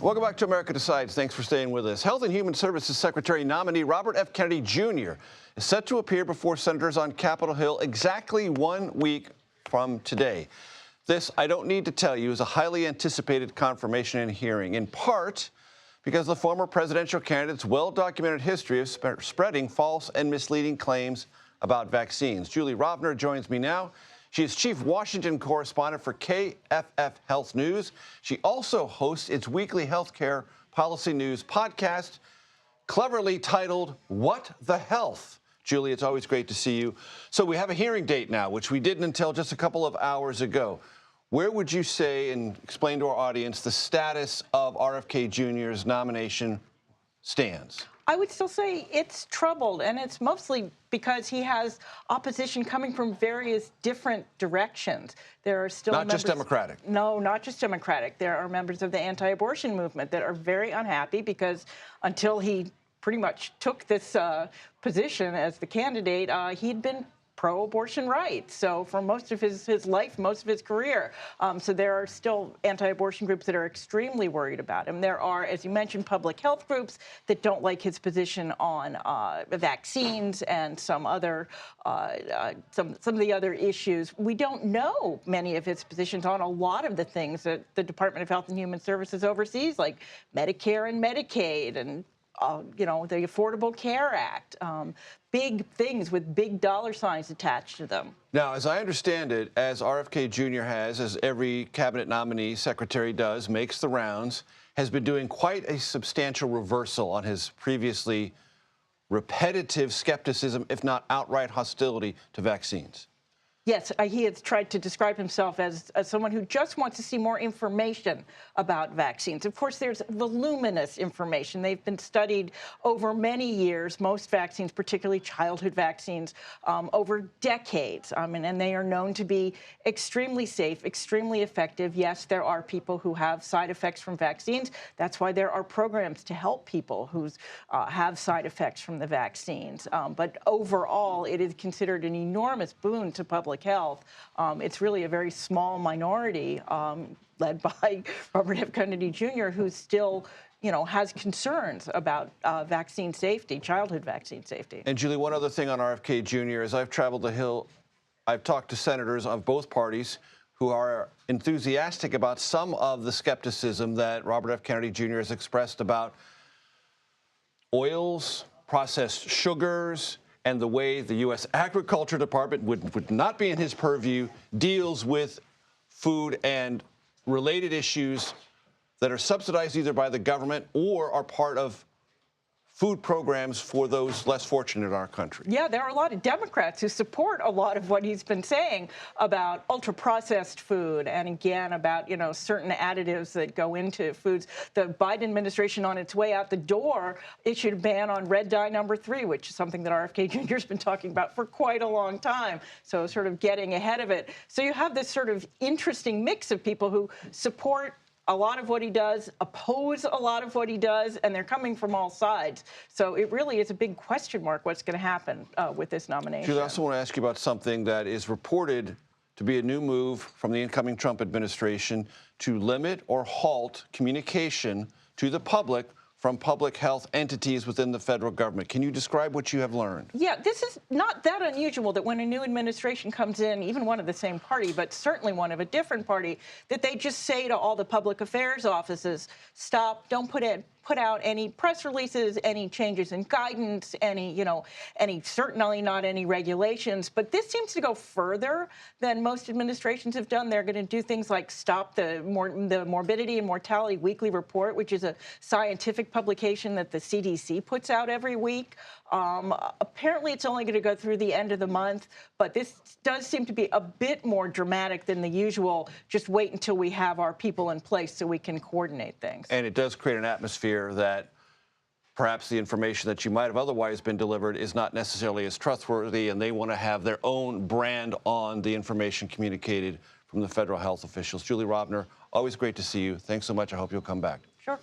Welcome back to America Decides. Thanks for staying with us. Health and Human Services Secretary nominee Robert F. Kennedy Jr. is set to appear before senators on Capitol Hill exactly 1 week from today. This, I don't need to tell you, is a highly anticipated confirmation and hearing, in part because the former presidential candidate's well-documented history of spreading false and misleading claims about vaccines. Julie Rovner joins me now. She is chief Washington correspondent for KFF Health News. She also hosts its weekly healthcare policy news podcast, cleverly titled, What the Health? Julie, it's always great to see you. So we have a hearing date now, which we didn't until just a couple of hours ago. Where would you say, and explain to our audience, the status of RFK Jr.'s nomination stands? I would still say it's troubled, and it's mostly because he has opposition coming from various different directions. There are still not just Democratic. No, not just Democratic. There are members of the anti-abortion movement that are very unhappy because until he pretty much took this position as the candidate, he'd been pro-abortion rights. So for most of his life, most of his career. So there are still anti-abortion groups that are extremely worried about him. There are, as you mentioned, public health groups that don't like his position on vaccines and some other some of the other issues. We don't know many of his positions on a lot of the things that the Department of Health and Human Services oversees, like Medicare and Medicaid and the Affordable Care Act, big things with big dollar signs attached to them. Now, as I understand it, as RFK Jr. has, as every cabinet nominee secretary does, makes the rounds, has been doing quite a substantial reversal on his previously repetitive skepticism, if not outright hostility to vaccines. Yes, he has tried to describe himself as someone who just wants to see more information about vaccines. Of course, there's voluminous information. They've been studied over many years, most vaccines, particularly childhood vaccines, over decades. And they are known to be extremely safe, extremely effective. Yes, there are people who have side effects from vaccines. That's why there are programs to help people who have side effects from the vaccines. But overall, it is considered an enormous boon to public health. It's really a very small minority led by Robert F. Kennedy Jr., who still, has concerns about vaccine safety, childhood vaccine safety. And Julie, one other thing on RFK Jr. As I've traveled the Hill, I've talked to senators of both parties who are enthusiastic about some of the skepticism that Robert F. Kennedy Jr. has expressed about oils, processed sugars, and the way the U.S. Agriculture Department would not be in his purview, deals with food and related issues that are subsidized either by the government or are part of food programs for those less fortunate in our country. Yeah, there are a lot of Democrats who support a lot of what he's been saying about ultra-processed food and, again, about, certain additives that go into foods. The Biden administration, on its way out the door, issued a ban on red dye number 3, which is something that RFK Jr. has been talking about for quite a long time, so sort of getting ahead of it. So you have this sort of interesting mix of people who support a lot of what he does, oppose a lot of what he does, and they're coming from all sides. So it really is a big question mark what's going to happen with this nomination. Julie, I also want to ask you about something that is reported to be a new move from the incoming Trump administration to limit or halt communication to the public from public health entities within the federal government. Can you describe what you have learned? Yeah, this is not that unusual that when a new administration comes in, even one of the same party, but certainly one of a different party, that they just say to all the public affairs offices, stop, don't put out any press releases, any changes in guidance, certainly not any regulations. But this seems to go further than most administrations have done. They're going to do things like stop the Morbidity and Mortality Weekly Report, which is a scientific publication that the CDC puts out every week. Apparently, it's only going to go through the end of the month, but this does seem to be a bit more dramatic than the usual, just wait until we have our people in place so we can coordinate things. And it does create an atmosphere that perhaps the information that you might have otherwise been delivered is not necessarily as trustworthy, and they want to have their own brand on the information communicated from the federal health officials. Julie Rovner, always great to see you. Thanks so much. I hope you'll come back. Sure.